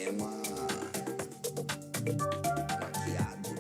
sistema maquiado.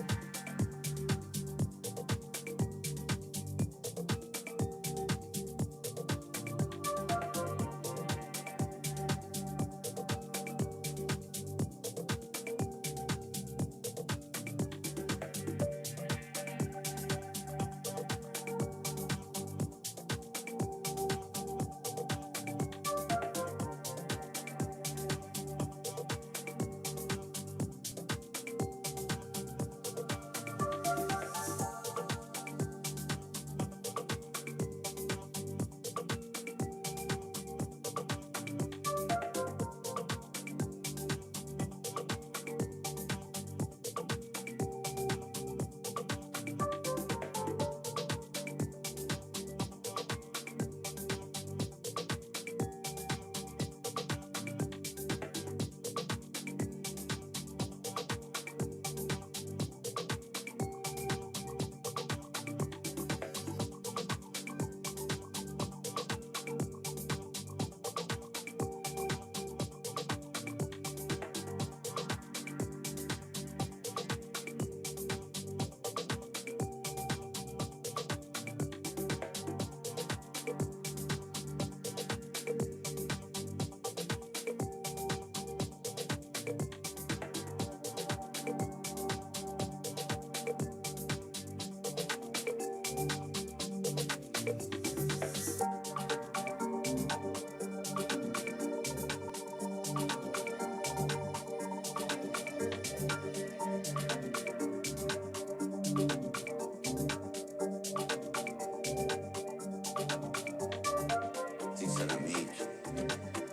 Sinceramente,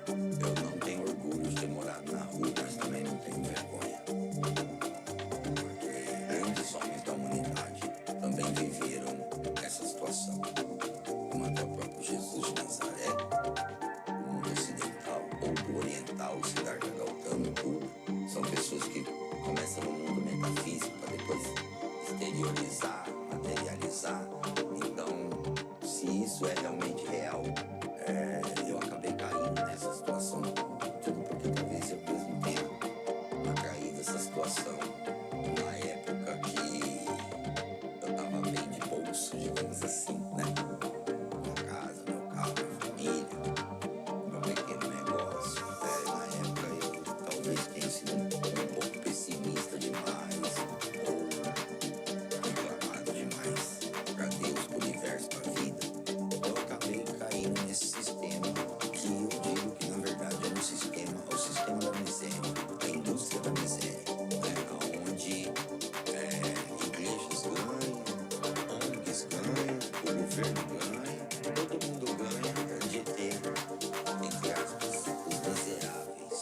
eu não tenho orgulho de ter morado na rua, mas também não tenho vergonha. Porque grandes homens da humanidade também viveram essa situação. Como até o próprio Jesus de Nazaré, o mundo ocidental ou do oriental, Siddhartha Gautama, tudo, são pessoas que começam no mundo metafísico para depois exteriorizar, materializar. Então, se isso é realmente real, eu acabei caindo nessa situação, tudo porque talvez eu mesmo tenha atraído essa situação na época que eu tava bem de bolso, digamos assim, né? Minha casa, meu carro, minha família, meu pequeno negócio. Na época eu talvez tenha sido um pouco pessimista demais, ou reclamado demais pra Deus, pro universo, pra vida. Eu acabei caindo nesse sistema que eu digo que na verdade é o sistema da miséria, a indústria da miséria, né? Onde igrejas ganham, ONGs ganham, o governo ganha, todo mundo ganha de ter, entre aspas, os miseráveis,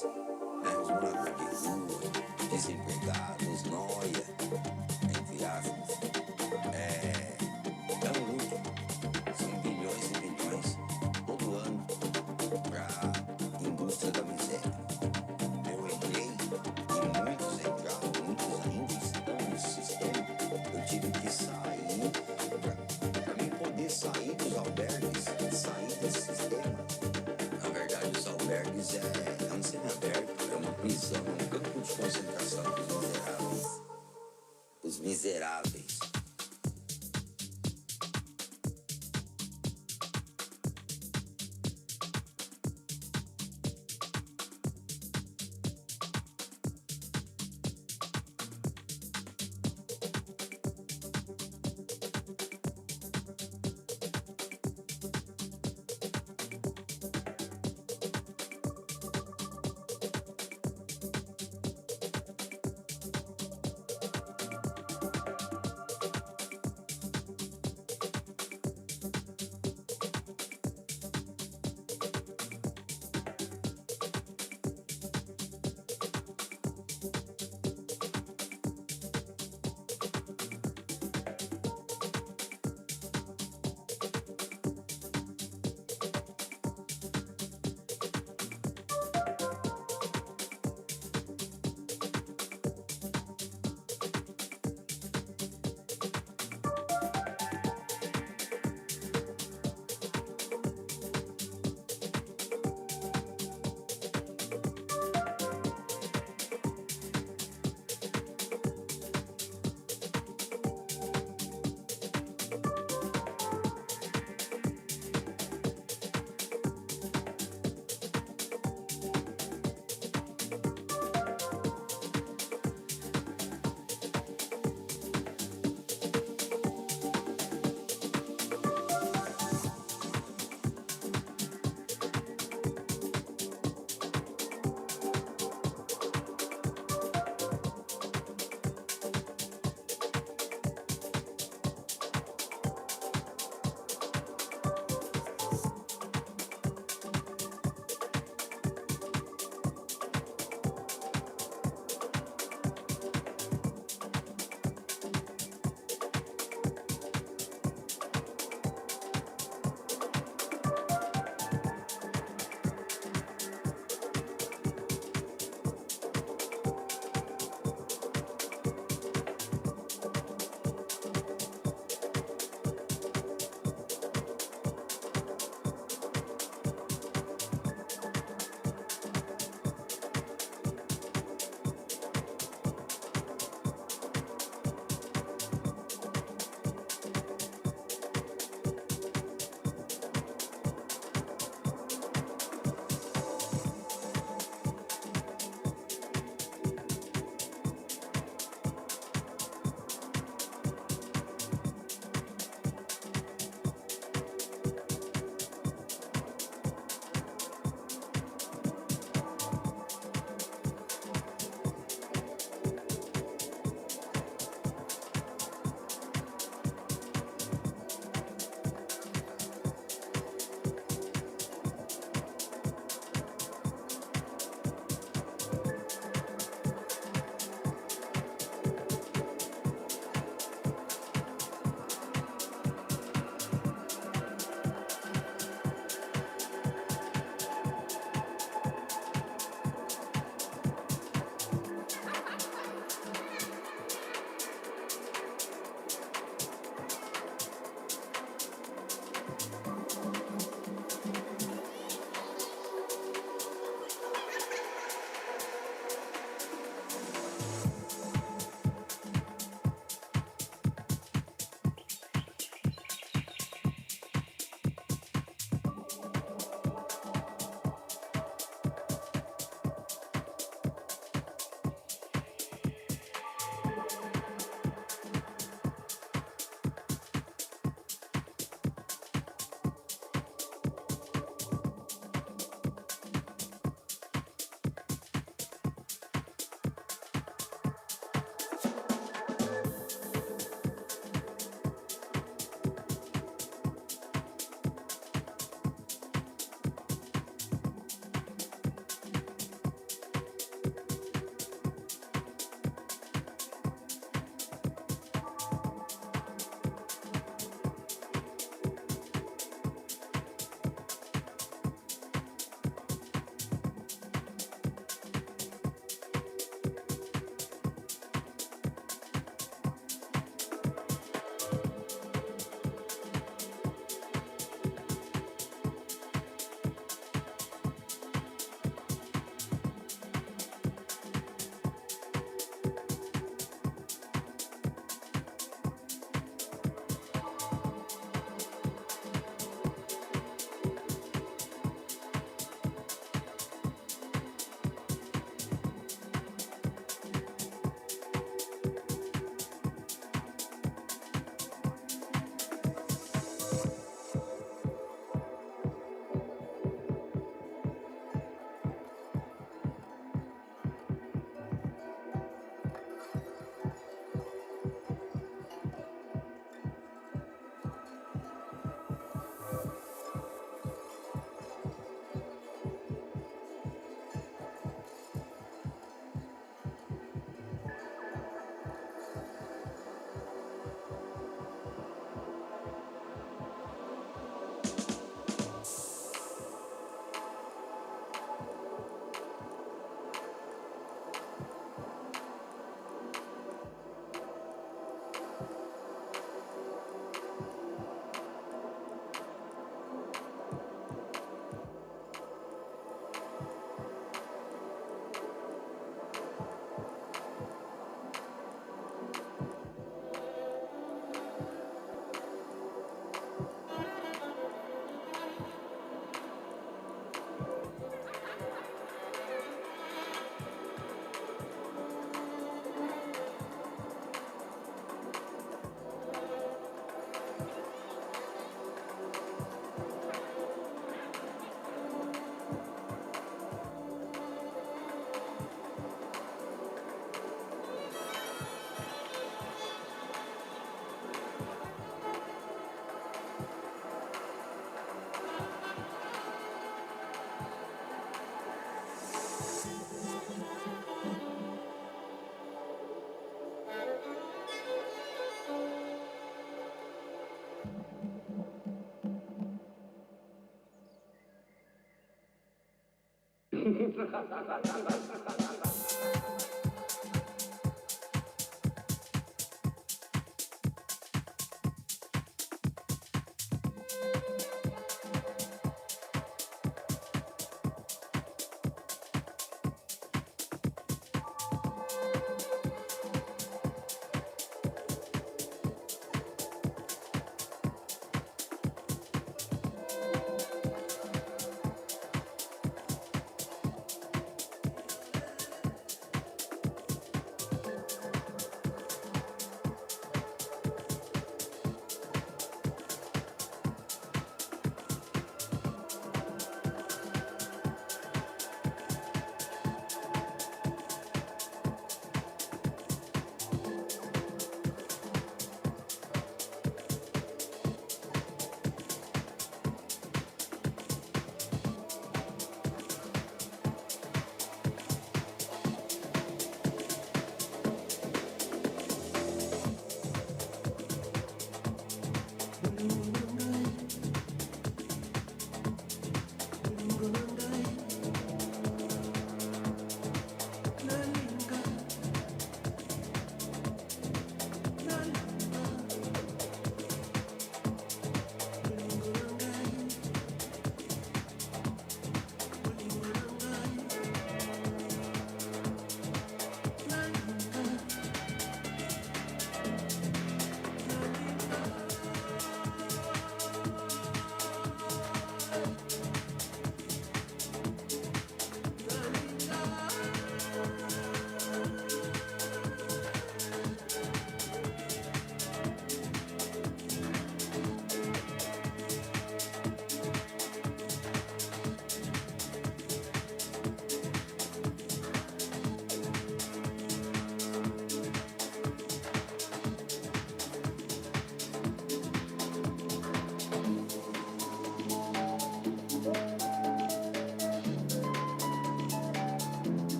né? Os moradores de rua, desempregados, nóia, entre aspas. É um lucro. São bilhões e bilhões todo ano para a indústria da miséria. Eu entrei e muitos entraram, muitos ainda estão nesse sistema. Eu tive que sair para mim poder sair dos albergues, sair desse sistema. Na verdade, os albergues é um semiaberto, é uma prisão, um campo de concentração dos miseráveis. Os miseráveis.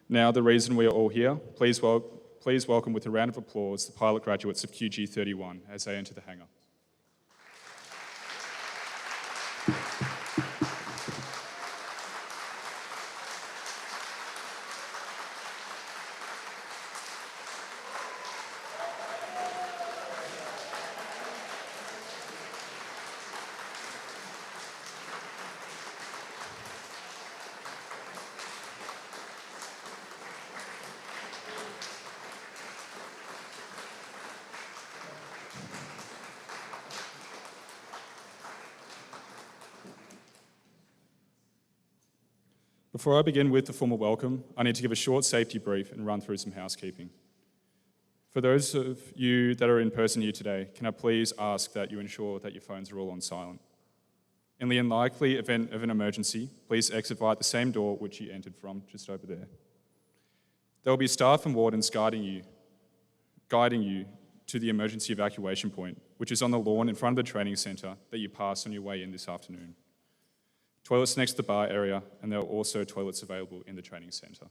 Now, the reason we are all here, please welcome with a round of applause the pilot graduates of QG31 as they enter the hangar. Before I begin with the formal welcome, I need to give a short safety brief and run through some housekeeping. For those of you that are in person here today, can I please ask that you ensure that your phones are all on silent? In the unlikely event of an emergency, please exit via the same door which you entered from, just over there. There will be staff and wardens guiding you to the emergency evacuation point, which is on the lawn in front of the training centre that you pass on your way in this afternoon. Toilets next to the bar area, and there are also toilets available in the training centre.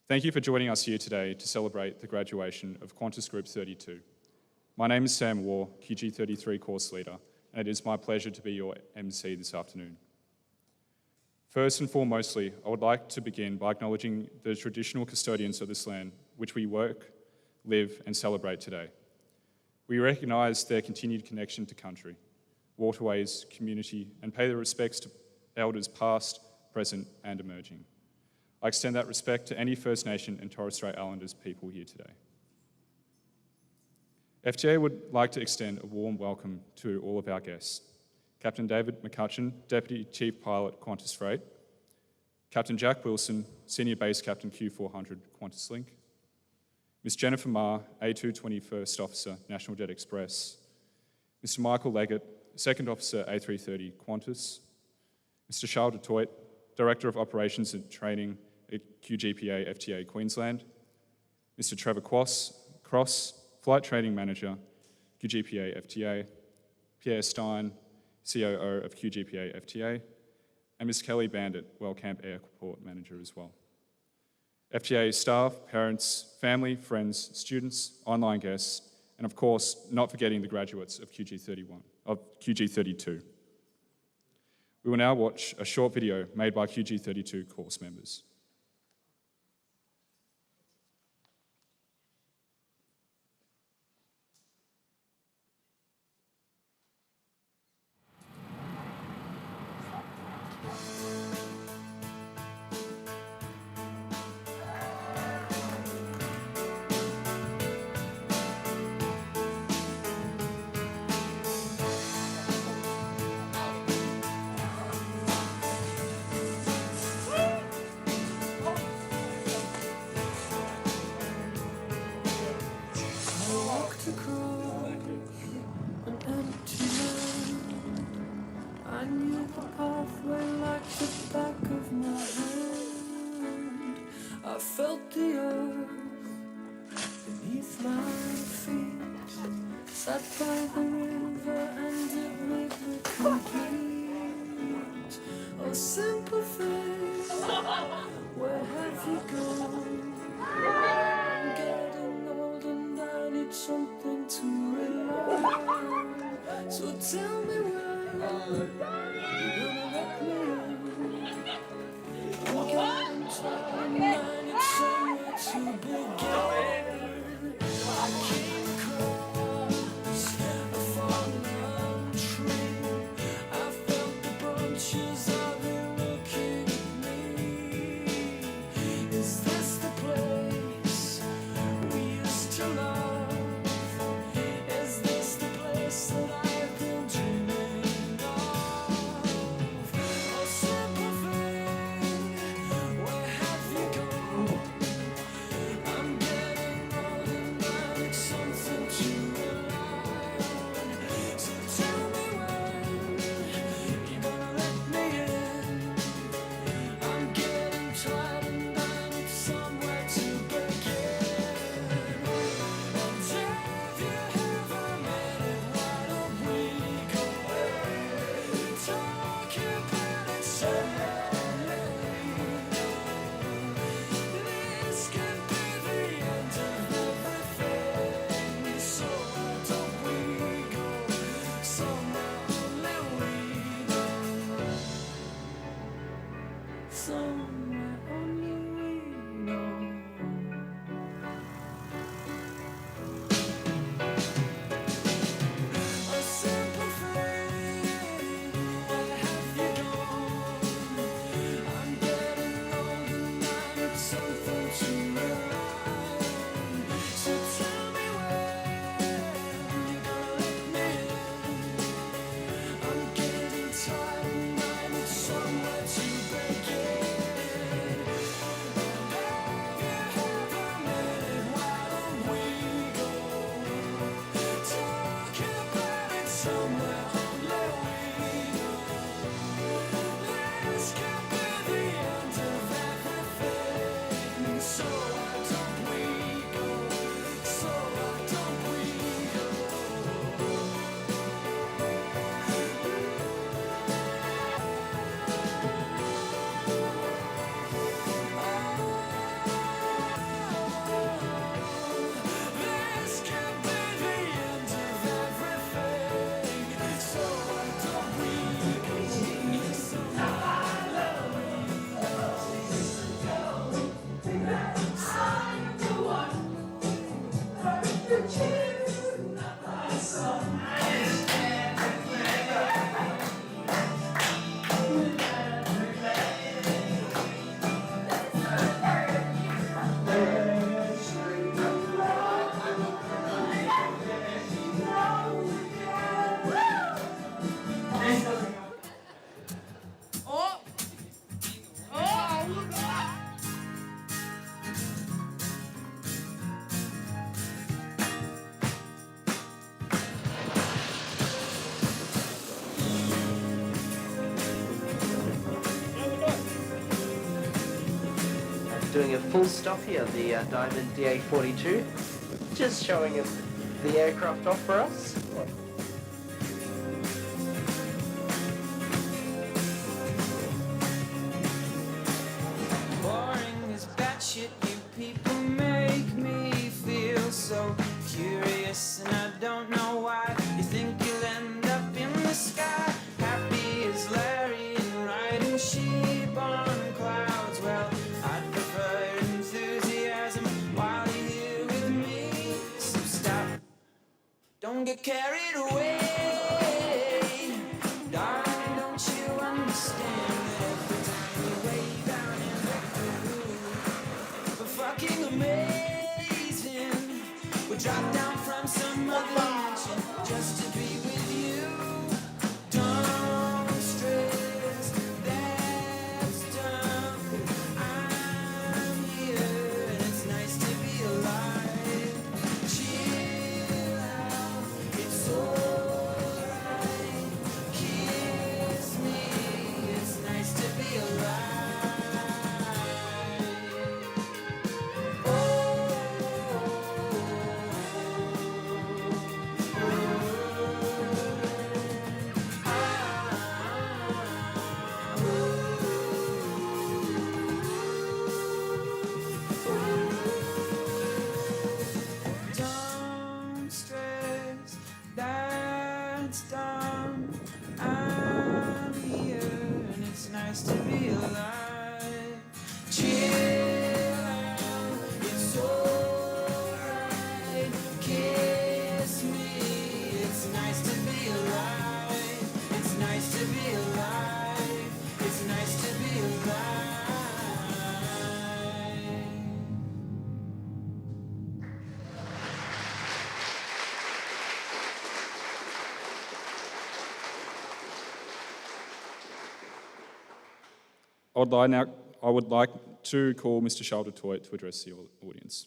Thank you for joining us here today to celebrate the graduation of Qantas Group 32. My name is Sam Waugh, QG33 course leader, and it is my pleasure to be your MC this afternoon. First and foremostly, I would like to begin by acknowledging the traditional custodians of this land, which we work, live, and celebrate today. We recognise their continued connection to country, waterways, community, and pay their respects to elders past, present, and emerging. I extend that respect to any First Nation and Torres Strait Islanders people here today. FTA would like to extend a warm welcome to all of our guests. Captain David McCutcheon, Deputy Chief Pilot, Qantas Freight. Captain Jack Wilson, Senior Base Captain Q400, Qantas Link. Ms. Jennifer Marr, A220 First Officer, National Jet Express. Mr. Michael Leggett, Second Officer, A330, Qantas. Mr. Charles Dutoit, Director of Operations and Training at QGPA FTA Queensland. Mr. Trevor Cross, Flight Training Manager, QGPA FTA. Pierre Stein, COO of QGPA FTA. And Ms. Kelly Bandit, Wellcamp Airport Manager as well. FTA staff, parents, family, friends, students, online guests, and of course, not forgetting the graduates of QG32. We will now watch a short video made by QG32 course members. I felt the earth beneath my feet, sat by the river and it made me complete. A simple thing, where have you gone? I'm getting old and I need something to rely on. So tell me when you're gonna let me in. I'm getting tired and I need somewhere to begin. I came across a fallen tree. I felt the branches of it looking at me. Is this the place we used to love? Is this the place that I've been dreaming of? A simple thing, where have you gone? I'm getting doing a full stop here, the Diamond DA-42, just showing the aircraft off for us. Boring as batshit, you people make me feel so curious, and I don't know why. You think you'll end up in the sky, happy as Larry and riding sheep on clouds. Well, I'd prefer your enthusiasm while you're here with me. So stop, don't get carried away. Darling, don't you understand that every time you wave down in the blue, we're fucking amazing. We drop down from some other dimension just to be with you. Don't stress, that's done. I'm here and it's nice to be alive. Chill out, it's alright. Kiss me, it's nice to be alive. Don't stress, that's done. I'm here and it's nice to be alive. Chill out, it's alright. Kiss me, it's nice to be alive. It's nice to be alive. It's nice to be alive. I would like to call Mr. Charles du Toit to address the audience.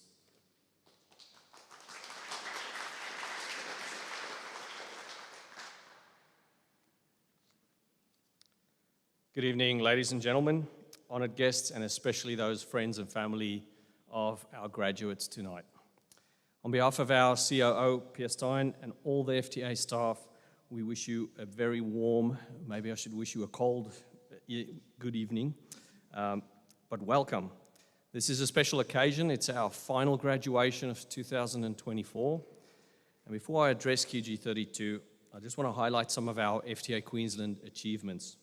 Good evening, ladies and gentlemen, honoured guests, and especially those friends and family of our graduates tonight. On behalf of our COO, Pierre Stein, and all the FTA staff, we wish you a very warm, maybe I should wish you a cold good evening, but welcome. This is a special occasion. It's our final graduation of 2024. And before I address QG32, I just want to highlight some of our FTA Queensland achievements.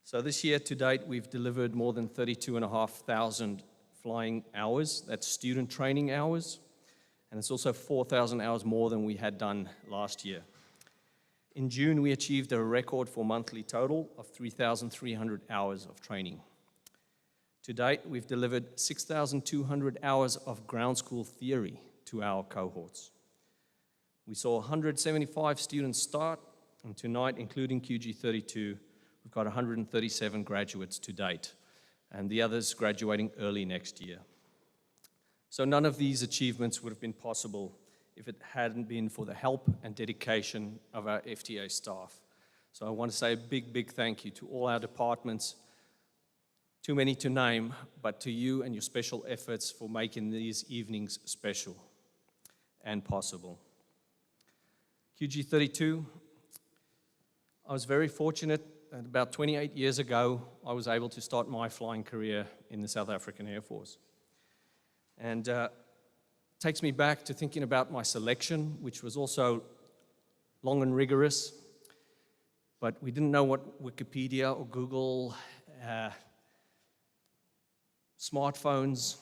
So this year to date, we've delivered more than 32,500 flying hours. That's student training hours. And it's also 4,000 hours more than we had done last year. In June, we achieved a record for monthly total of 3,300 hours of training. To date, we've delivered 6,200 hours of ground school theory to our cohorts. We saw 175 students start, and tonight, including QG32, we've got 137 graduates to date, and the others graduating early next year. So none of these achievements would have been possible if it hadn't been for the help and dedication of our FTA staff. So I want to say a big, big thank you to all our departments, too many to name, but to you and your special efforts for making these evenings special and possible. QG32, I was very fortunate that about 28 years ago, I was able to start my flying career in the South African Air Force. And takes me back to thinking about my selection, which was also long and rigorous, but we didn't know what Wikipedia or Google, smartphones,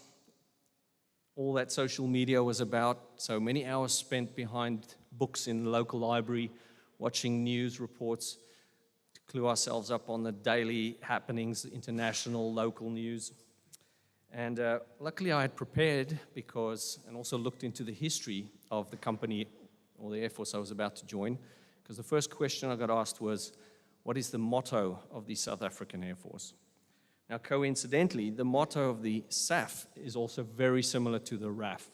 all that social media was about. So many hours spent behind books in the local library, watching news reports to clue ourselves up on the daily happenings, international, local news. And luckily I had prepared and also looked into the history of the company or the Air Force I was about to join, because the first question I got asked was, what is the motto of the South African Air Force? Now, coincidentally, the motto of the SAF is also very similar to the RAF.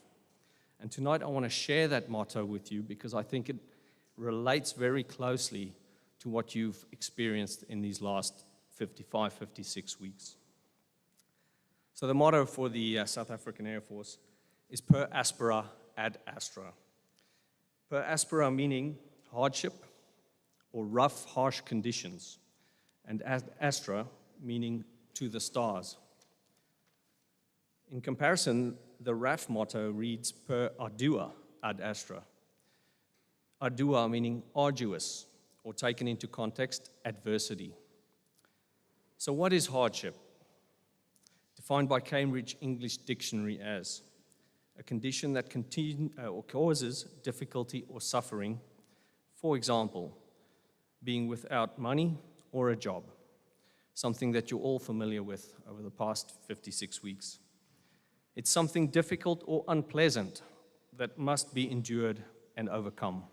And tonight I want to share that motto with you because I think it relates very closely to what you've experienced in these last 55, 56 weeks. So the motto for the South African Air Force is per aspera ad astra. Per aspera meaning hardship or rough, harsh conditions, and ad astra meaning to the stars. In comparison, the RAF motto reads per ardua ad astra. Ardua meaning arduous, or taken into context, adversity. So what is hardship? Defined by Cambridge English Dictionary as a condition that causes difficulty or suffering, for example, being without money or a job, something that you're all familiar with over the past 56 weeks. It's something difficult or unpleasant that must be endured and overcome.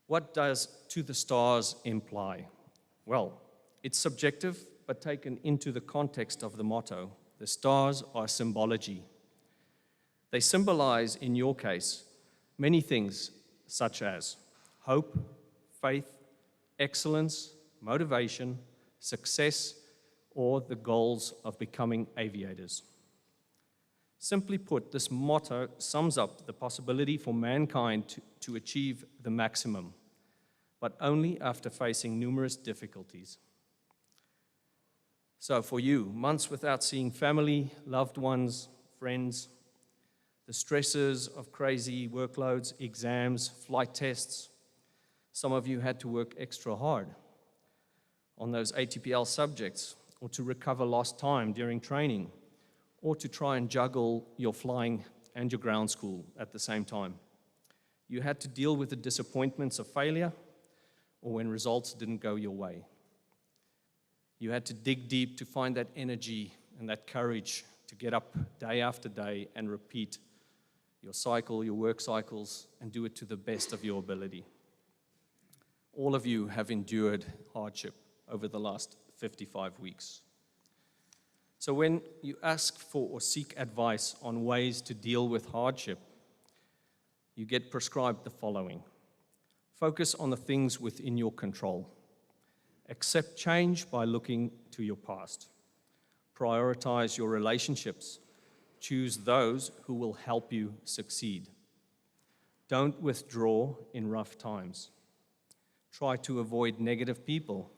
What does to the stars imply? Well, it's subjective, but taken into the context of the motto, the stars are symbology. They symbolize, in your case, many things such as hope, faith, excellence, motivation, success, or the goals of becoming aviators. Simply put, this motto sums up the possibility for mankind to achieve the maximum, but only after facing numerous difficulties. So for you, months without seeing family, loved ones, friends, the stresses of crazy workloads, exams, flight tests. Some of you had to work extra hard on those ATPL subjects, or to recover lost time during training, or to try and juggle your flying and your ground school at the same time. You had to deal with the disappointments of failure, or when results didn't go your way. You had to dig deep to find that energy and that courage to get up day after day and repeat your cycle, your work cycles, and do it to the best of your ability. All of you have endured hardship over the last 55 weeks. So when you ask for or seek advice on ways to deal with hardship, you get prescribed the following. Focus on the things within your control. Accept change by looking to your past. Prioritize your relationships. Choose those who will help you succeed. Don't withdraw in rough times. Try to avoid negative people.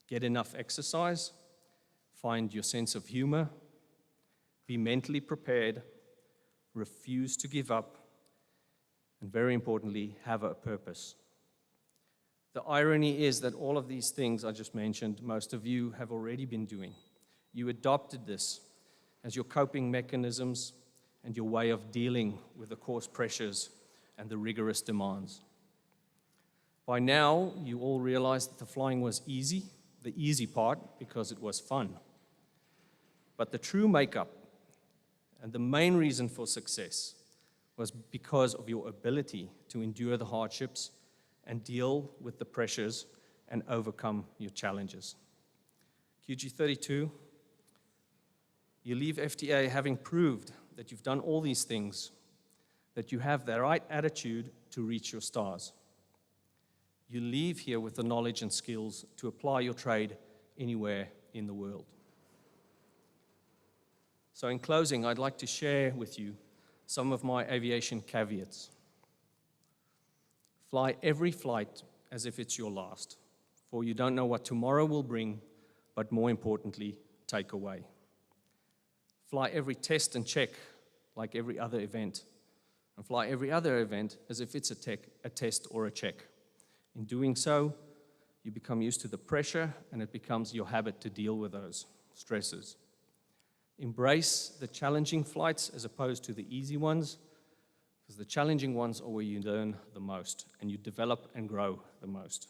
Get enough exercise. Find your sense of humor. Be mentally prepared. Refuse to give up. And very importantly, have a purpose. The irony is that all of these things I just mentioned, most of you have already been doing. You adopted this as your coping mechanisms and your way of dealing with the course pressures and the rigorous demands. By now, you all realize that the flying was easy, the easy part, because it was fun. But the true makeup and the main reason for success was because of your ability to endure the hardships and deal with the pressures and overcome your challenges. QG32, you leave FTA having proved that you've done all these things, that you have the right attitude to reach your stars. You leave here with the knowledge and skills to apply your trade anywhere in the world. So in closing, I'd like to share with you some of my aviation caveats. Fly every flight as if it's your last, for you don't know what tomorrow will bring, but more importantly, take away. Fly every test and check like every other event, and fly every other event as if it's a test or a check. In doing so, you become used to the pressure, and it becomes your habit to deal with those stresses. Embrace the challenging flights as opposed to the easy ones, because the challenging ones are where you learn the most and you develop and grow the most.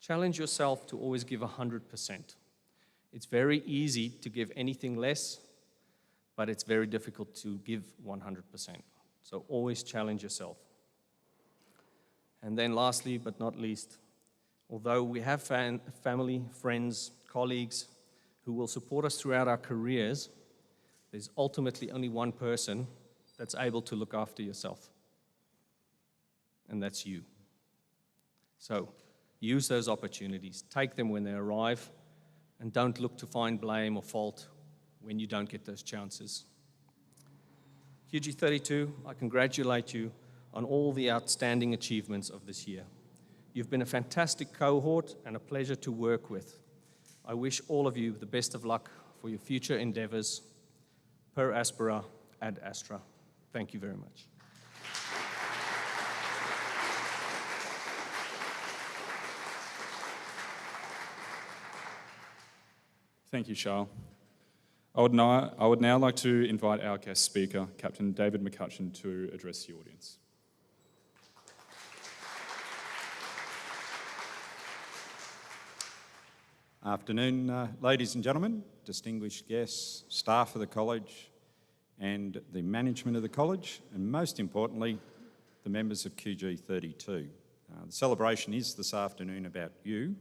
Challenge yourself to always give 100%. It's very easy to give anything less, but it's very difficult to give 100%. So always challenge yourself. And then lastly, but not least, although we have family, friends, colleagues who will support us throughout our careers, there's ultimately only one person that's able to look after yourself, and that's you. So use those opportunities, take them when they arrive, and don't look to find blame or fault when you don't get those chances. QG32, I congratulate you on all the outstanding achievements of this year. You've been a fantastic cohort and a pleasure to work with. I wish all of you the best of luck for your future endeavors. Per aspera ad astra. Thank you very much. Thank you, Charles. I would now like to invite our guest speaker, Captain David McCutcheon, to address the audience. Afternoon, ladies and gentlemen, distinguished guests, staff of the college and the management of the college, and most importantly, the members of QG32. The celebration is this afternoon about you.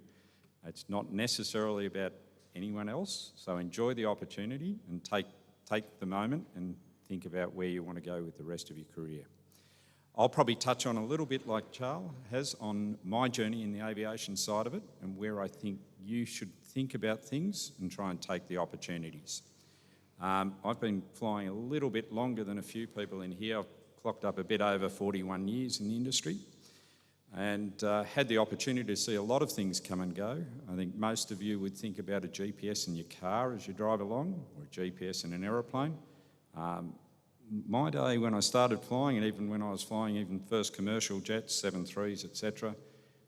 It's not necessarily about anyone else, so enjoy the opportunity and take the moment and think about where you want to go with the rest of your career. I'll probably touch on a little bit like Charles has on my journey in the aviation side of it and where I think you should think about things and try and take the opportunities. I've been flying a little bit longer than a few people in here. I've clocked up a bit over 41 years in the industry and had the opportunity to see a lot of things come and go. I think most of you would think about a GPS in your car as you drive along, or a GPS in an aeroplane. My day when I started flying, and even when I was flying even first commercial jets, 737s, etc.,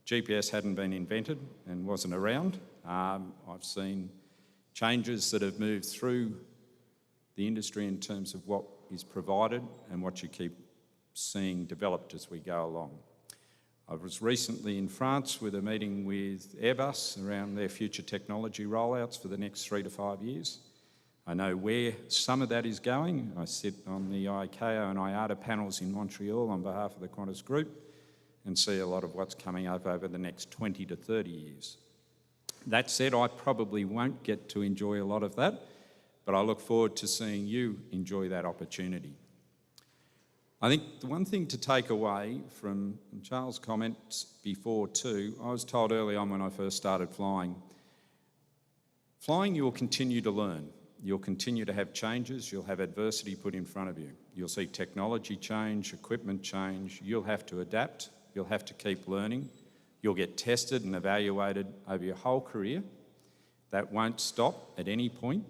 GPS hadn't been invented and wasn't around. I've seen changes that have moved through the industry in terms of what is provided and what you keep seeing developed as we go along. I was recently in France with a meeting with Airbus around their future technology rollouts for the next 3 to 5 years. I know where some of that is going. I sit on the ICAO and IATA panels in Montreal on behalf of the Qantas Group and see a lot of what's coming up over the next 20 to 30 years. That said, I probably won't get to enjoy a lot of that, but I look forward to seeing you enjoy that opportunity. I think the one thing to take away from Charles' comments before too, I was told early on when I first started flying, you will continue to learn. You'll continue to have changes, you'll have adversity put in front of you. You'll see technology change, equipment change, you'll have to adapt, you'll have to keep learning, you'll get tested and evaluated over your whole career. That won't stop at any point.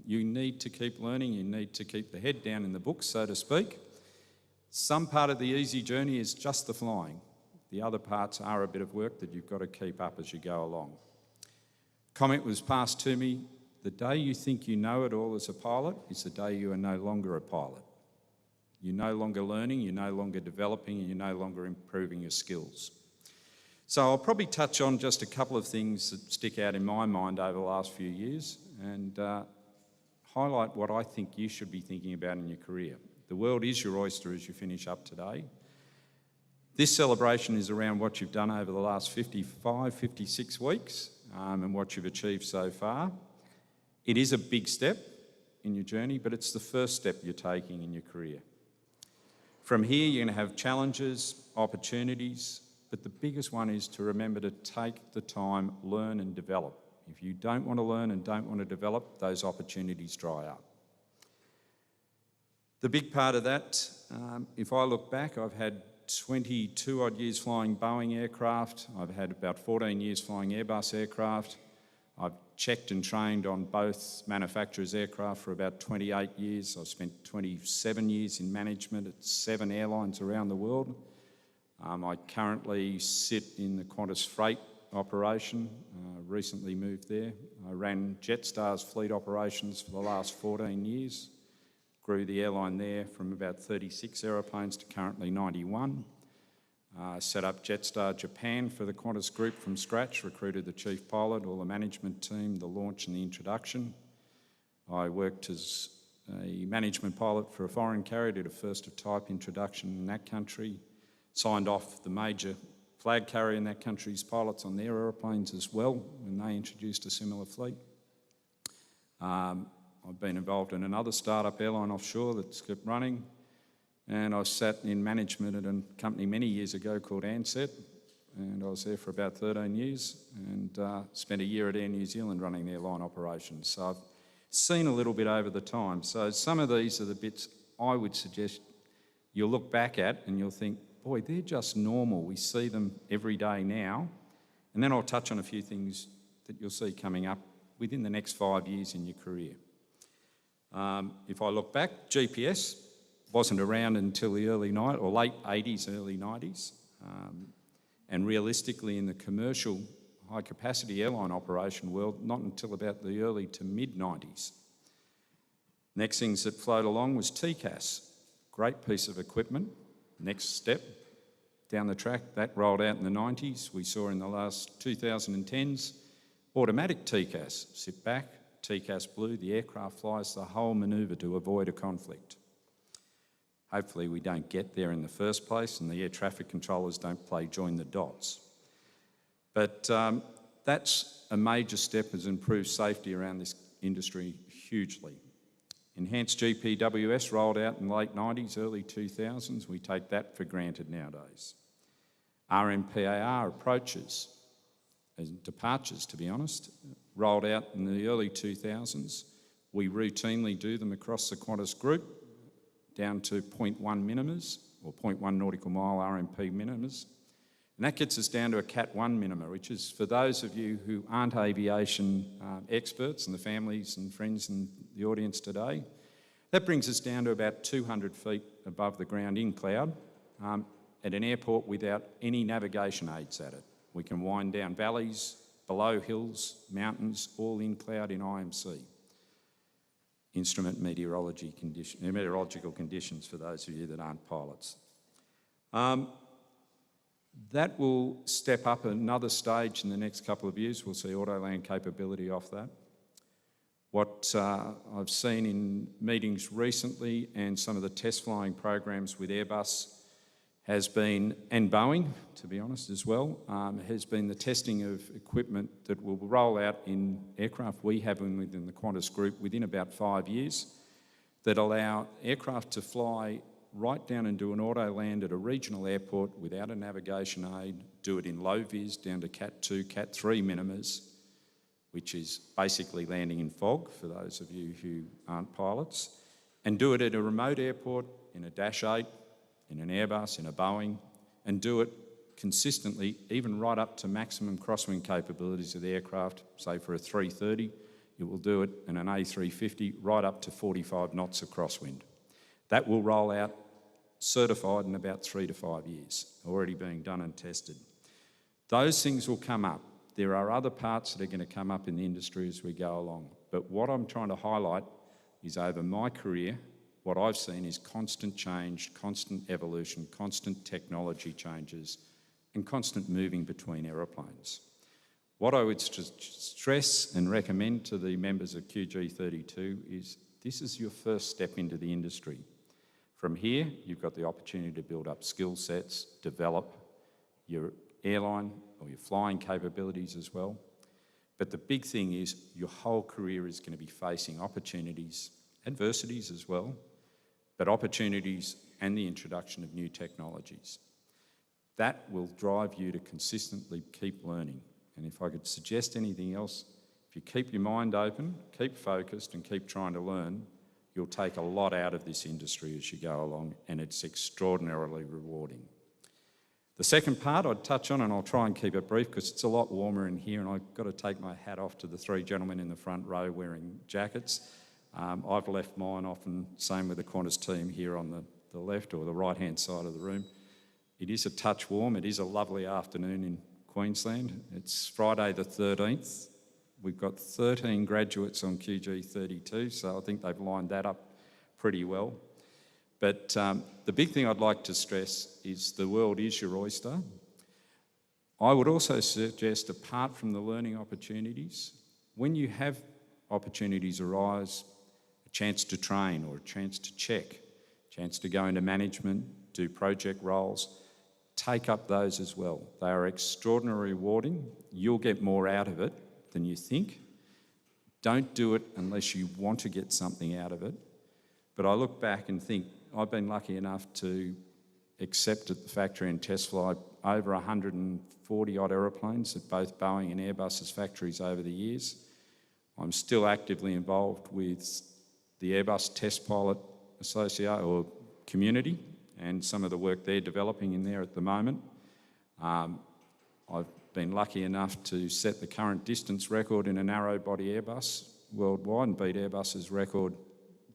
You need to keep learning, you need to keep the head down in the books, so to speak. Some part of the easy journey is just the flying. The other parts are a bit of work that you've got to keep up as you go along. Comment was passed to me, the day you think you know it all as a pilot is the day you are no longer a pilot. You're no longer learning, you're no longer developing, and you're no longer improving your skills. So I'll probably touch on just a couple of things that stick out in my mind over the last few years and highlight what I think you should be thinking about in your career. The world is your oyster as you finish up today. This celebration is around what you've done over the last 55, 56 weeks and what you've achieved so far. It is a big step in your journey, but it's the first step you're taking in your career. From here, you're going to have challenges, opportunities, but the biggest one is to remember to take the time, learn and develop. If you don't want to learn and don't want to develop, those opportunities dry up. The big part of that, if I look back, I've had 22 odd years flying Boeing aircraft. I've had about 14 years flying Airbus aircraft. I've checked and trained on both manufacturers' aircraft for about 28 years. I've spent 27 years in management at 7 airlines around the world. I currently sit in the Qantas Freight operation, recently moved there. I ran Jetstar's fleet operations for the last 14 years, grew the airline there from about 36 aeroplanes to currently 91. Set up Jetstar Japan for the Qantas Group from scratch, recruited the chief pilot, all the management team, the launch and the introduction. I worked as a management pilot for a foreign carrier, did a first of type introduction in that country, signed off the major flag carrier in that country's pilots on their aeroplanes as well when they introduced a similar fleet. I've been involved in another startup airline offshore that's kept running. And I sat in management at a company many years ago called Ansett. and I was there for about 13 years and spent a year at Air New Zealand running their line operations. So I've seen a little bit over the time. So some of these are the bits I would suggest you'll look back at and you'll think, boy, they're just normal. We see them every day now. And then I'll touch on a few things that you'll see coming up within the next 5 years in your career. If I look back, GPS wasn't around until the late 80s, early 90s. And realistically, in the commercial high-capacity airline operation world, not until about the early to mid-90s. Next things that flowed along was TCAS, great piece of equipment. Next step down the track, that rolled out in the 90s. We saw in the last 2010s, automatic TCAS, sit back, TCAS Blue, the aircraft flies the whole manoeuvre to avoid a conflict. Hopefully we don't get there in the first place and the air traffic controllers don't play join the dots. But that's a major step, has improved safety around this industry hugely. Enhanced GPWS rolled out in the late 90s, early 2000s. We take that for granted nowadays. RMPAR approaches and departures, to be honest, rolled out in the early 2000s. We routinely do them across the Qantas group down to 0.1 minimas or 0.1 nautical mile RMP minimas. And that gets us down to a Cat 1 minima, which is for those of you who aren't aviation experts and the families and friends in the audience today, that brings us down to about 200 feet above the ground in cloud at an airport without any navigation aids at it. We can wind down valleys, below hills, mountains, all in cloud in IMC. Instrument meteorological conditions for those of you that aren't pilots. That will step up another stage in the next couple of years. We'll see auto-land capability off that. What I've seen in meetings recently and some of the test flying programs with Airbus has been, and Boeing, to be honest as well, has been the testing of equipment that will roll out in aircraft we have within the Qantas group within about 5 years that allow aircraft to fly right down and do an auto land at a regional airport without a navigation aid, do it in low vis down to Cat 2, Cat 3 minimas, which is basically landing in fog for those of you who aren't pilots, and do it at a remote airport in a Dash 8, in an Airbus, in a Boeing, and do it consistently, even right up to maximum crosswind capabilities of the aircraft. Say for a 330, it will do it in an A350 right up to 45 knots of crosswind. That will roll out certified in about 3 to 5 years, already being done and tested. Those things will come up. There are other parts that are going to come up in the industry as we go along. But what I'm trying to highlight is over my career, what I've seen is constant change, constant evolution, constant technology changes, and constant moving between aeroplanes. What I would stress and recommend to the members of QG32 is this is your first step into the industry. From here, you've got the opportunity to build up skill sets, develop your airline or your flying capabilities as well. But the big thing is your whole career is going to be facing opportunities, adversities as well, but opportunities and the introduction of new technologies. That will drive you to consistently keep learning. And if I could suggest anything else, if you keep your mind open, keep focused and keep trying to learn, you'll take a lot out of this industry as you go along, and it's extraordinarily rewarding. The second part I'd touch on, and I'll try and keep it brief because it's a lot warmer in here, and I've got to take my hat off to the three gentlemen in the front row wearing jackets. I've left mine off, and same with the Qantas team here on the left or the right-hand side of the room. It is a touch warm. It is a lovely afternoon in Queensland. It's Friday the 13th. We've got 13 graduates on QG32, so I think they've lined that up pretty well. But the big thing I'd like to stress is the world is your oyster. I would also suggest, apart from the learning opportunities, when you have opportunities arise, a chance to train or a chance to check, a chance to go into management, do project roles, take up those as well. They are extraordinarily rewarding. You'll get more out of it than you think. Don't do it unless you want to get something out of it. But I look back and think, I've been lucky enough to accept at the factory and test fly over 140 odd aeroplanes at both Boeing and Airbus's factories over the years. I'm still actively involved with the Airbus Test Pilot Association or community and some of the work they're developing in there at the moment. I've been lucky enough to set the current distance record in a narrow-body Airbus worldwide and beat Airbus's record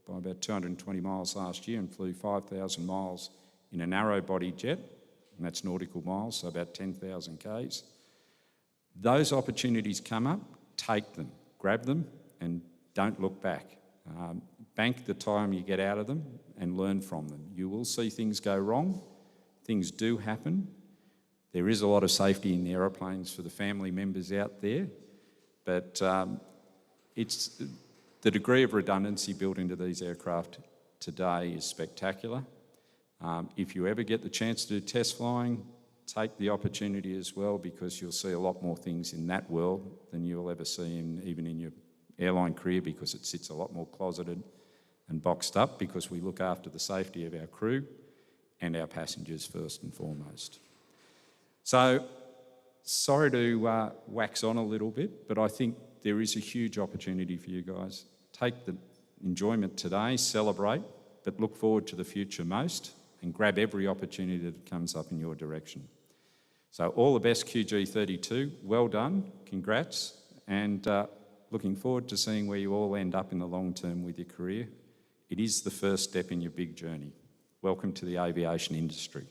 by about 220 miles last year and flew 5,000 miles in a narrow-body jet, and that's nautical miles, so about 10,000 Ks. Those opportunities come up, take them, grab them, and don't look back. Bank the time you get out of them and learn from them. You will see things go wrong. Things do happen. There is a lot of safety in the aeroplanes for the family members out there, but it's the degree of redundancy built into these aircraft today is spectacular. If you ever get the chance to do test flying, take the opportunity as well, because you'll see a lot more things in that world than you'll ever see even in your airline career, because it sits a lot more closeted and boxed up, because we look after the safety of our crew and our passengers first and foremost. So, sorry to wax on a little bit, but I think there is a huge opportunity for you guys. Take the enjoyment today, celebrate, but look forward to the future most and grab every opportunity that comes up in your direction. So all the best, QG32. Well done, congrats, and looking forward to seeing where you all end up in the long term with your career. It is the first step in your big journey. Welcome to the aviation industry.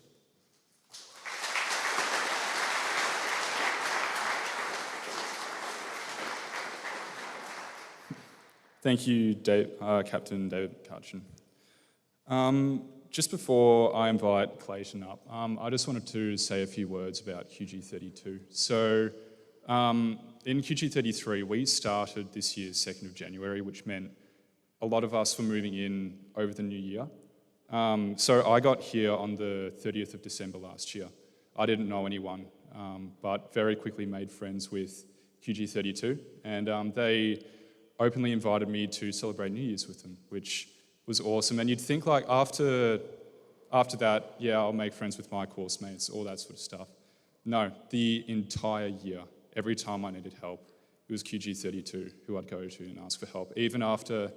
Thank you, Captain David McCutcheon. Just before I invite Clayton up, I just wanted to say a few words about QG32. So in QG33, we started this year 2nd of January, which meant a lot of us were moving in over the new year. So I got here on the 30th of December last year. I didn't know anyone, but very quickly made friends with QG32, and they openly invited me to celebrate New Year's with them, which was awesome. And you'd think like after that, yeah, I'll make friends with my course mates, all that sort of stuff. No, the entire year, every time I needed help, it was QG32 who I'd go to and ask for help. Even after,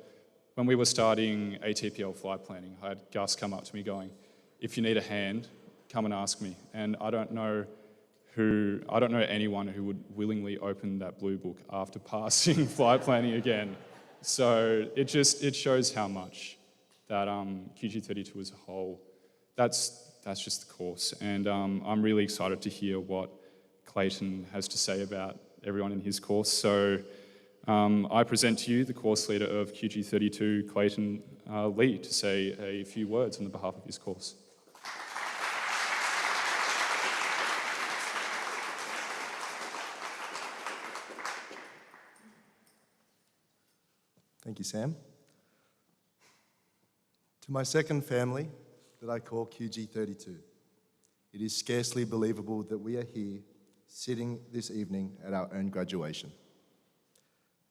when we were starting ATPL flight planning, I had Gus come up to me going, if you need a hand, come and ask me. And I don't know anyone who would willingly open that blue book after passing flight planning again. So it shows how much that QG32 as a whole, that's just the course. And I'm really excited to hear what Clayton has to say about everyone in his course. So I present to you the course leader of QG32, Clayton Lee, to say a few words on the behalf of his course. Thank you, Sam. To my second family that I call QG32, it is scarcely believable that we are here sitting this evening at our own graduation.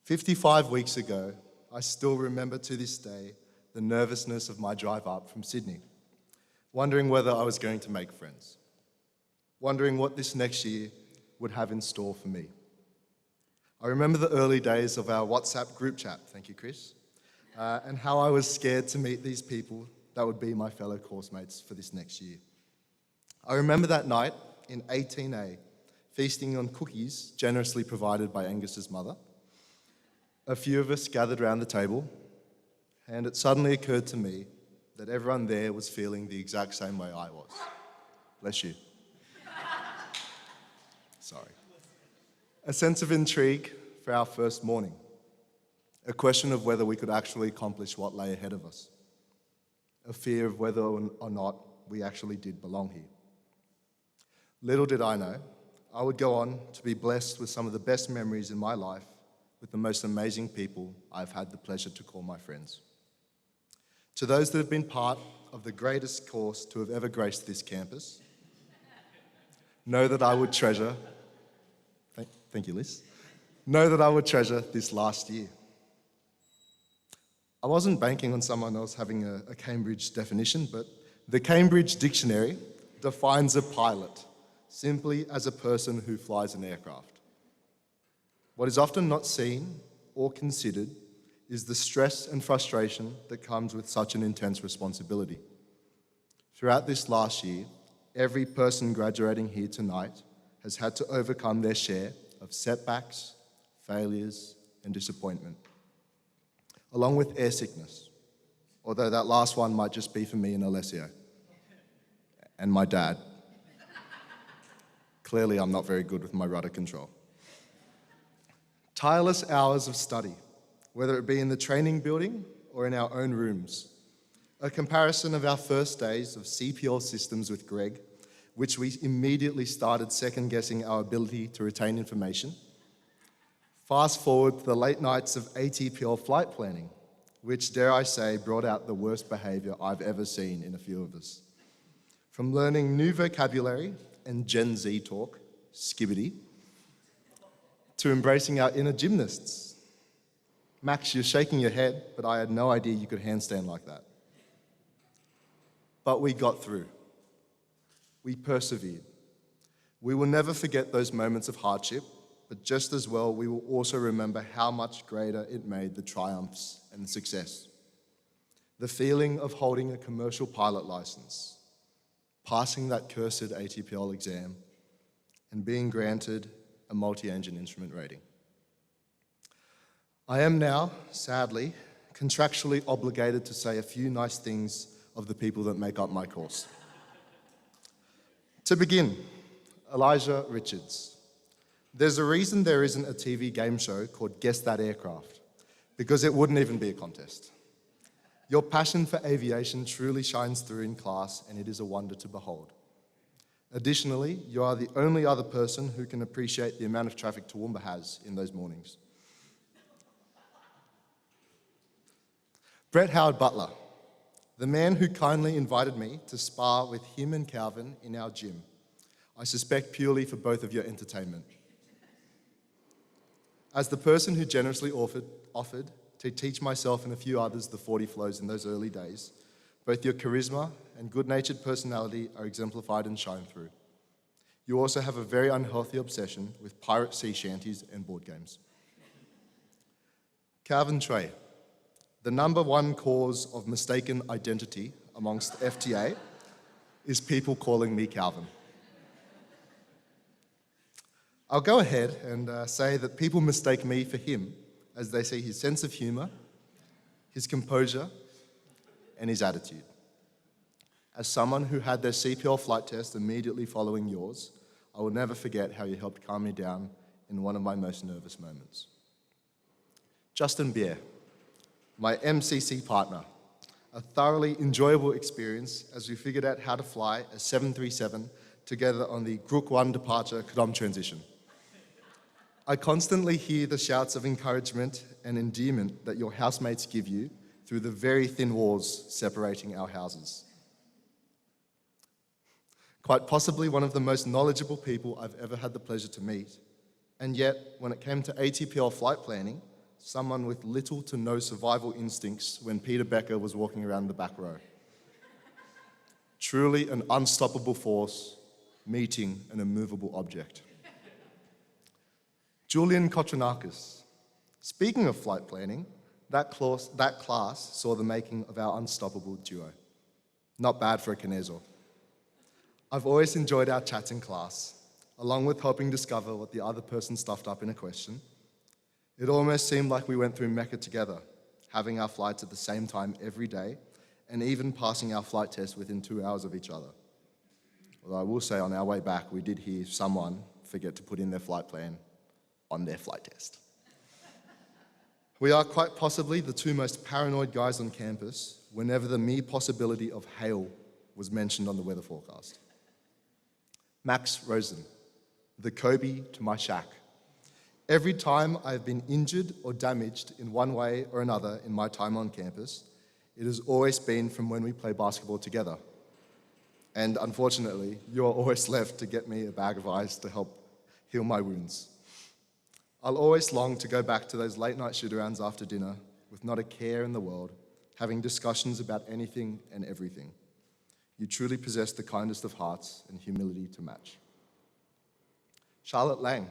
55 weeks ago, I still remember to this day the nervousness of my drive up from Sydney, wondering whether I was going to make friends, wondering what this next year would have in store for me. I remember the early days of our WhatsApp group chat, thank you, Chris, and how I was scared to meet these people that would be my fellow course mates for this next year. I remember that night in 18A, feasting on cookies generously provided by Angus's mother. A few of us gathered around the table, and it suddenly occurred to me that everyone there was feeling the exact same way I was. Bless you. Sorry. A sense of intrigue for our first morning. A question of whether we could actually accomplish what lay ahead of us. A fear of whether or not we actually did belong here. Little did I know, I would go on to be blessed with some of the best memories in my life with the most amazing people I've had the pleasure to call my friends. To those that have been part of the greatest course to have ever graced this campus, know that I would treasure, thank you, Liz, know that I would treasure this last year. I wasn't banking on someone else having a Cambridge definition, but the Cambridge Dictionary defines a pilot simply as a person who flies an aircraft. What is often not seen or considered is the stress and frustration that comes with such an intense responsibility. Throughout this last year, every person graduating here tonight has had to overcome their share of setbacks, failures, and disappointment, along with air sickness, although that last one might just be for me and Alessio, and my dad. Clearly, I'm not very good with my rudder control. Tireless hours of study, whether it be in the training building or in our own rooms. A comparison of our first days of CPL systems with Greg, which we immediately started second-guessing our ability to retain information. Fast forward to the late nights of ATPL flight planning, which, dare I say, brought out the worst behaviour I've ever seen in a few of us. From learning new vocabulary and Gen Z talk, skibbity, to embracing our inner gymnasts. Max, you're shaking your head, but I had no idea you could handstand like that. But we got through. We persevered. We will never forget those moments of hardship, but just as well, we will also remember how much greater it made the triumphs and the success. The feeling of holding a commercial pilot license, passing that cursed ATPL exam, and being granted a multi-engine instrument rating. I am now, sadly, contractually obligated to say a few nice things of the people that make up my course. To begin, Elijah Richards. There's a reason there isn't a TV game show called Guess That Aircraft, because it wouldn't even be a contest. Your passion for aviation truly shines through in class, and it is a wonder to behold. Additionally, you are the only other person who can appreciate the amount of traffic Toowoomba has in those mornings. Brett Howard Butler, the man who kindly invited me to spar with him and Calvin in our gym. I suspect purely for both of your entertainment. As the person who generously offered to teach myself and a few others the 40 flows in those early days, both your charisma and good-natured personality are exemplified and shine through. You also have a very unhealthy obsession with pirate sea shanties and board games. Calvin Trey, the number one cause of mistaken identity amongst FTA is people calling me Calvin. I'll go ahead and say that people mistake me for him as they see his sense of humour, his composure, and his attitude. As someone who had their CPL flight test immediately following yours, I will never forget how you helped calm me down in one of my most nervous moments. Justin Bier, my MCC partner, a thoroughly enjoyable experience as we figured out how to fly a 737 together on the Group 1 departure Qdom transition. I constantly hear the shouts of encouragement and endearment that your housemates give you through the very thin walls separating our houses. Quite possibly one of the most knowledgeable people I've ever had the pleasure to meet. And yet, when it came to ATPL flight planning, someone with little to no survival instincts when Peter Becker was walking around the back row. Truly an unstoppable force, meeting an immovable object. Julian Kotranakis. Speaking of flight planning, that class saw the making of our unstoppable duo. Not bad for a Kineso. I've always enjoyed our chats in class, along with helping discover what the other person stuffed up in a question. It almost seemed like we went through Mecca together, having our flights at the same time every day, and even passing our flight tests within 2 hours of each other. Although I will say on our way back, we did hear someone forget to put in their flight plan on their flight test. We are quite possibly the two most paranoid guys on campus whenever the mere possibility of hail was mentioned on the weather forecast. Max Rosen, the Kobe to my Shaq. Every time I've been injured or damaged in one way or another in my time on campus, it has always been from when we play basketball together. And unfortunately, you are always left to get me a bag of ice to help heal my wounds. I'll always long to go back to those late night shoot-arounds after dinner with not a care in the world, having discussions about anything and everything. You truly possess the kindest of hearts and humility to match. Charlotte Lang.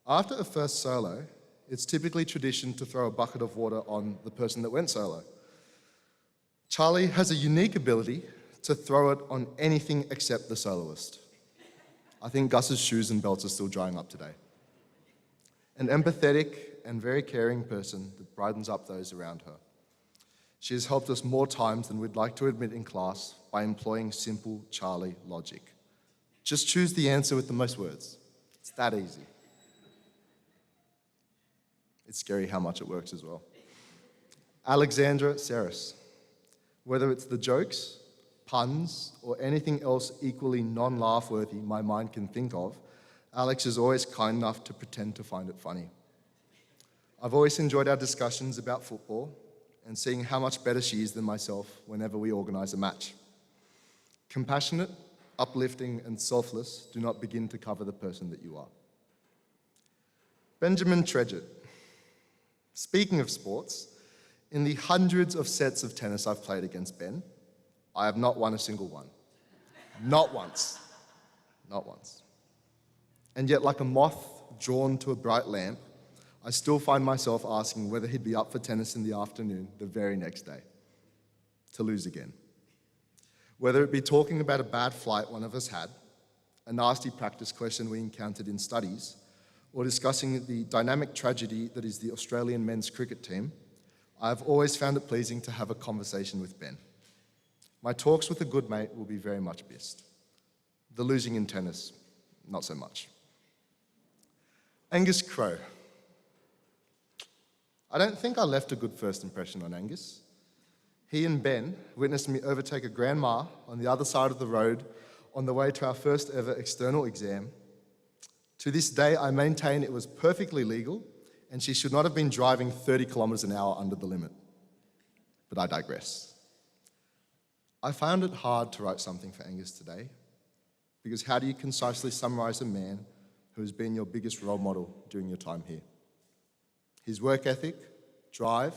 After a first solo, it's typically tradition to throw a bucket of water on the person that went solo. Charlie has a unique ability to throw it on anything except the soloist. I think Gus's shoes and belts are still drying up today. An empathetic and very caring person that brightens up those around her. She has helped us more times than we'd like to admit in class by employing simple Charlie logic. Just choose the answer with the most words. It's that easy. It's scary how much it works as well. Alexandra Seris. Whether it's the jokes, puns, or anything else equally non-laugh worthy my mind can think of, Alex is always kind enough to pretend to find it funny. I've always enjoyed our discussions about football and seeing how much better she is than myself whenever we organise a match. Compassionate, uplifting, and selfless do not begin to cover the person that you are. Benjamin Tredgett. Speaking of sports, in the hundreds of sets of tennis I've played against Ben, I have not won a single one. Not once. Not once. And yet, like a moth drawn to a bright lamp, I still find myself asking whether he'd be up for tennis in the afternoon the very next day, to lose again. Whether it be talking about a bad flight one of us had, a nasty practice question we encountered in studies, or discussing the dynamic tragedy that is the Australian men's cricket team, I have always found it pleasing to have a conversation with Ben. My talks with a good mate will be very much missed. The losing in tennis, not so much. Angus Crowe. I don't think I left a good first impression on Angus. He and Ben witnessed me overtake a grandma on the other side of the road on the way to our first ever external exam. To this day, I maintain it was perfectly legal and she should not have been driving 30 kilometres an hour under the limit. But I digress. I found it hard to write something for Angus today because how do you concisely summarise a man who has been your biggest role model during your time here? His work ethic, drive,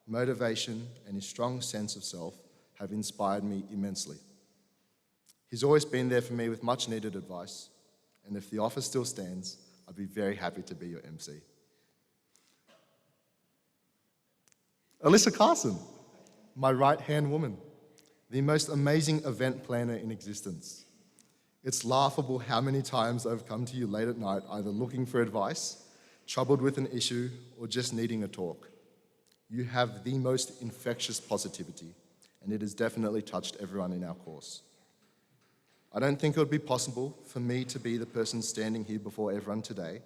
motivation, and his strong sense of self have inspired me immensely. He's always been there for me with much needed advice, and if the offer still stands, I'd be very happy to be your MC. Alyssa Carson, my right-hand woman, the most amazing event planner in existence. It's laughable how many times I've come to you late at night either looking for advice, troubled with an issue, or just needing a talk. You have the most infectious positivity, and it has definitely touched everyone in our course. I don't think it would be possible for me to be the person standing here before everyone today,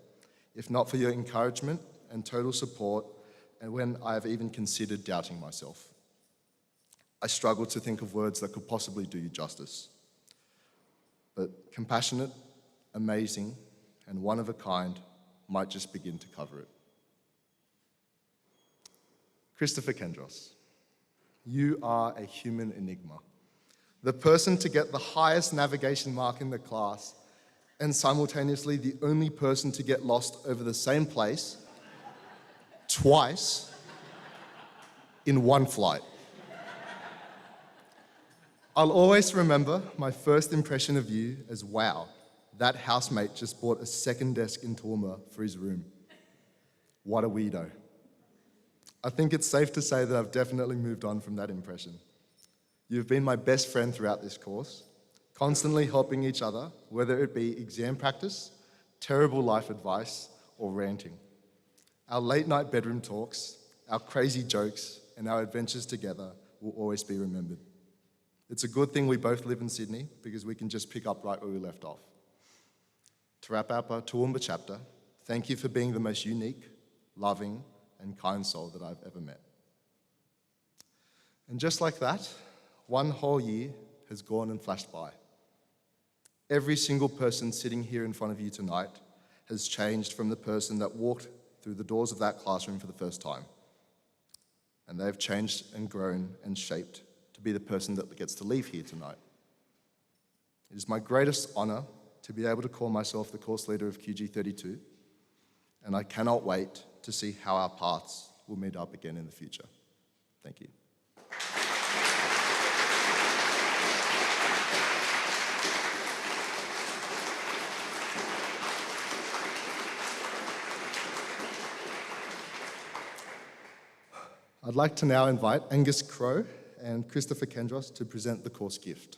if not for your encouragement and total support, and when I have even considered doubting myself. I struggle to think of words that could possibly do you justice. But compassionate, amazing, and one of a kind might just begin to cover it. Christopher Kendros, you are a human enigma. The person to get the highest navigation mark in the class and simultaneously the only person to get lost over the same place twice in one flight. I'll always remember my first impression of you as, wow, that housemate just bought a second desk in Toowoomba for his room. What a weirdo. I think it's safe to say that I've definitely moved on from that impression. You've been my best friend throughout this course, constantly helping each other, whether it be exam practice, terrible life advice, or ranting. Our late night bedroom talks, our crazy jokes, and our adventures together will always be remembered. It's a good thing we both live in Sydney because we can just pick up right where we left off. To wrap up our Toowoomba chapter, thank you for being the most unique, loving, and kind soul that I've ever met. And just like that, one whole year has gone and flashed by. Every single person sitting here in front of you tonight has changed from the person that walked through the doors of that classroom for the first time. And they've changed and grown and shaped to be the person that gets to leave here tonight. It is my greatest honour to be able to call myself the course leader of QG32, and I cannot wait to see how our paths will meet up again in the future. Thank you. I'd like to now invite Angus Crowe and Christopher Kendros to present the course gift.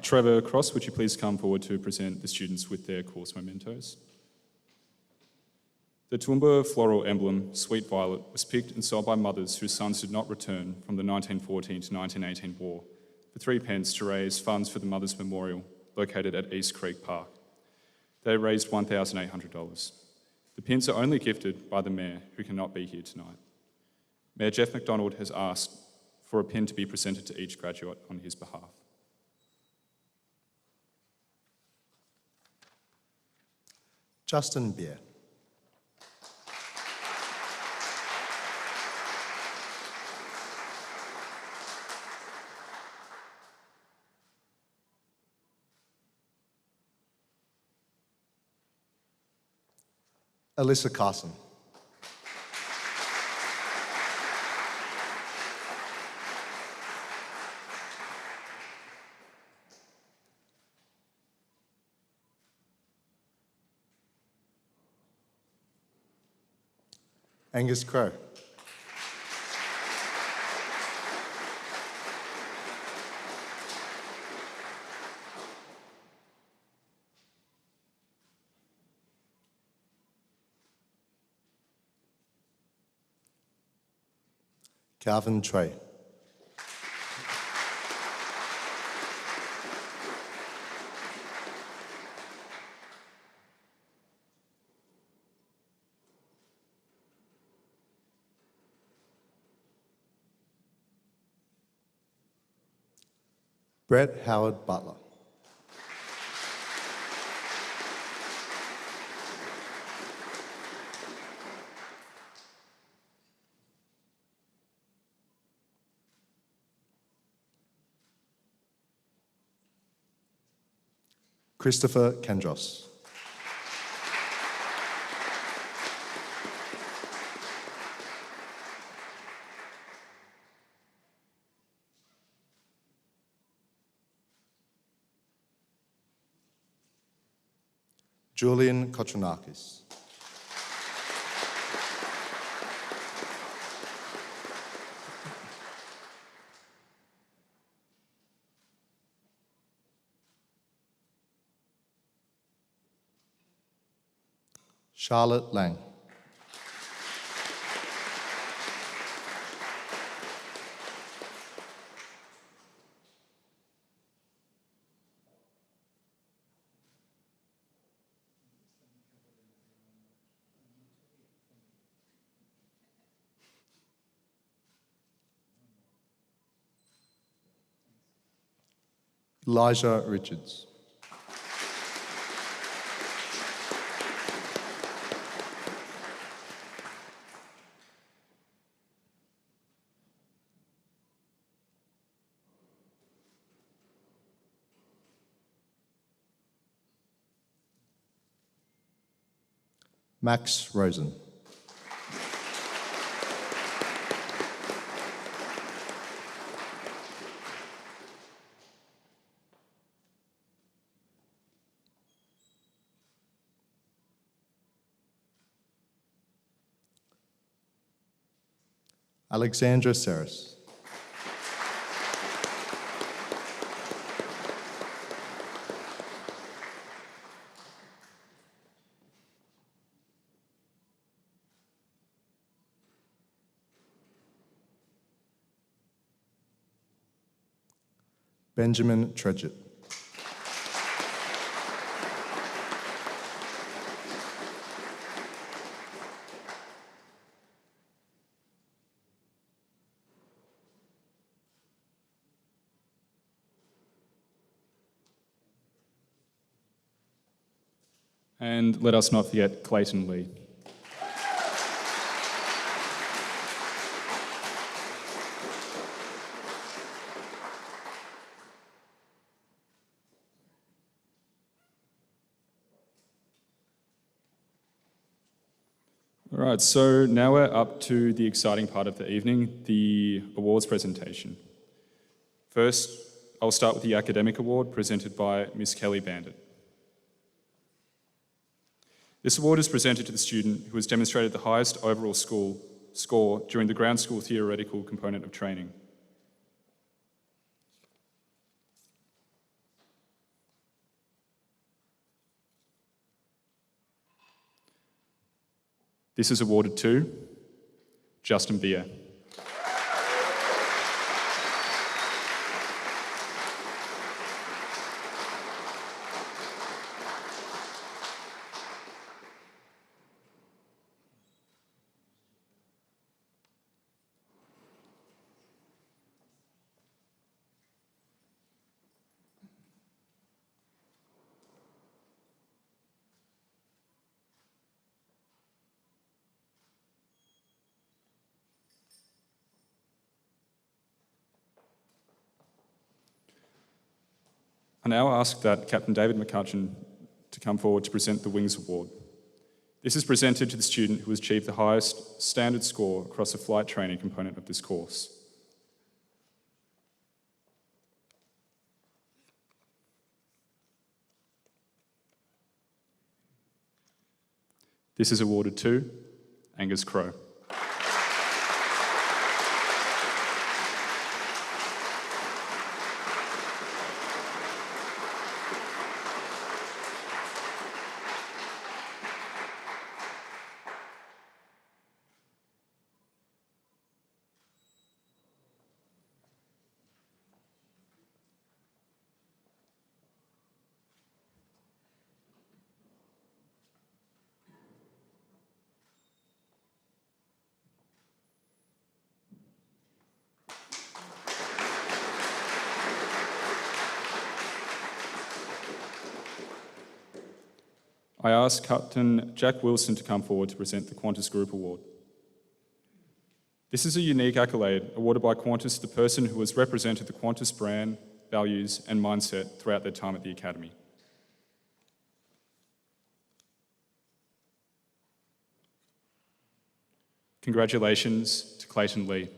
Trevor Cross, would you please come forward to present the students with their course mementos? The Toowoomba floral emblem, Sweet Violet, was picked and sold by mothers whose sons did not return from the 1914 to 1918 war for 3 pence to raise funds for the Mothers Memorial located at East Creek Park. They raised $1,800. The pins are only gifted by the Mayor, who cannot be here tonight. Mayor Jeff McDonald has asked for a pin to be presented to each graduate on his behalf. Justin Beer. Alyssa Carson. Angus Crowe. Calvin Trey. Brett Howard Butler. Christopher Kendros. Julian Kotranakis. Charlotte Lang. Elijah Richards. Max Rosen. Alexandra Saris. Benjamin Tredgett. And let us not forget Clayton Lee. All right, so now we're up to the exciting part of the evening, the awards presentation. First, I'll start with the academic award presented by Miss Kelly Bandit. This award is presented to the student who has demonstrated the highest overall score during the ground school theoretical component of training. This is awarded to Justin Beer. I now ask that Captain David McCutcheon to come forward to present the Wings Award. This is presented to the student who has achieved the highest standard score across the flight training component of this course. This is awarded to Angus Crow. I ask Captain Jack Wilson to come forward to present the Qantas Group Award. This is a unique accolade awarded by Qantas to the person who has represented the Qantas brand, values and mindset throughout their time at the Academy. Congratulations to Clayton Lee.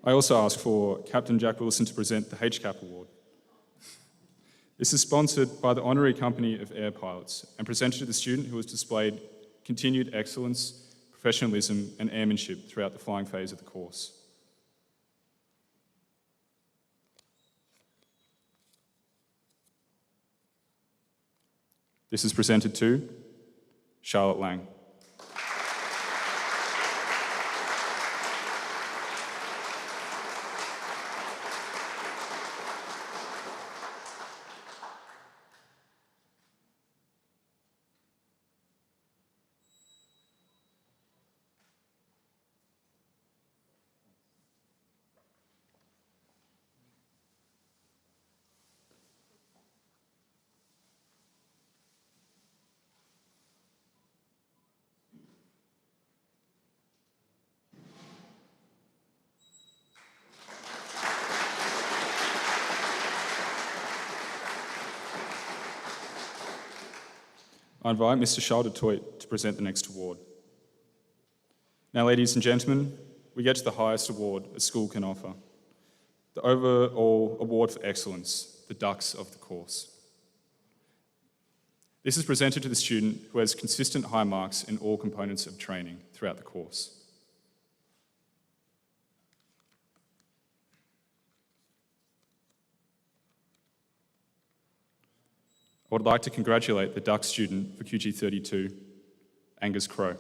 I also ask for Captain Jack Wilson to present the HCAP Award. This is sponsored by the Honorary Company of Air Pilots and presented to the student who has displayed continued excellence, professionalism and airmanship throughout the flying phase of the course. This is presented to Charlotte Lang. I invite Mr. Charles Toit to present the next award. Now, ladies and gentlemen, we get to the highest award a school can offer, the overall award for excellence, the Dux of the course. This is presented to the student who has consistent high marks in all components of training throughout the course. I would like to congratulate the Duck student for QG32, Angus Crow.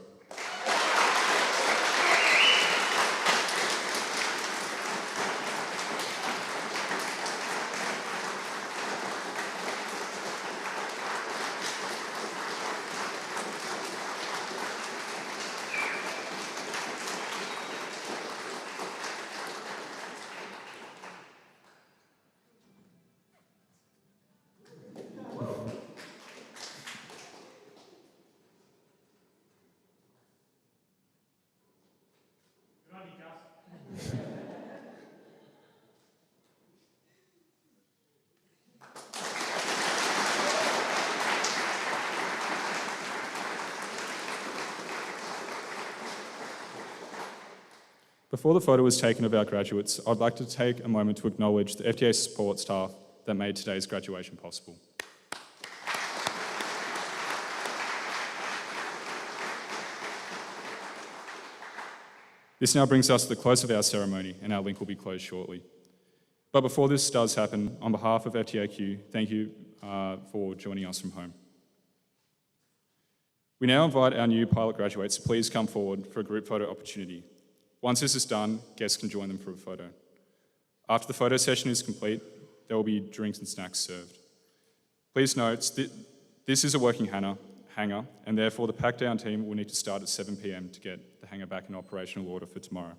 Before the photo was taken of our graduates, I'd like to take a moment to acknowledge the FTA support staff that made today's graduation possible. This now brings us to the close of our ceremony, and our link will be closed shortly. But before this does happen, on behalf of FTAQ, thank you for joining us from home. We now invite our new pilot graduates to please come forward for a group photo opportunity. Once this is done, guests can join them for a photo. After the photo session is complete, there will be drinks and snacks served. Please note, this is a working hangar, and therefore the pack-down team will need to start at 7 p.m. to get the hangar back in operational order for tomorrow.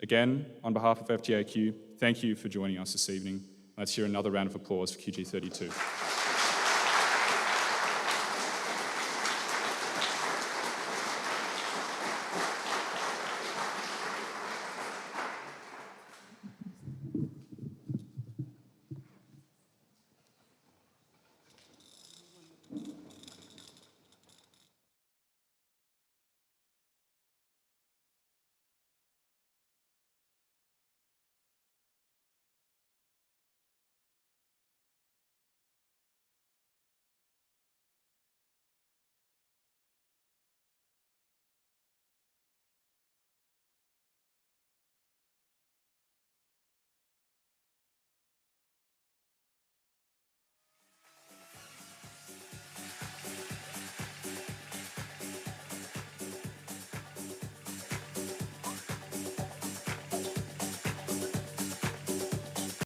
Again, on behalf of FTAQ, thank you for joining us this evening. Let's hear another round of applause for QG32.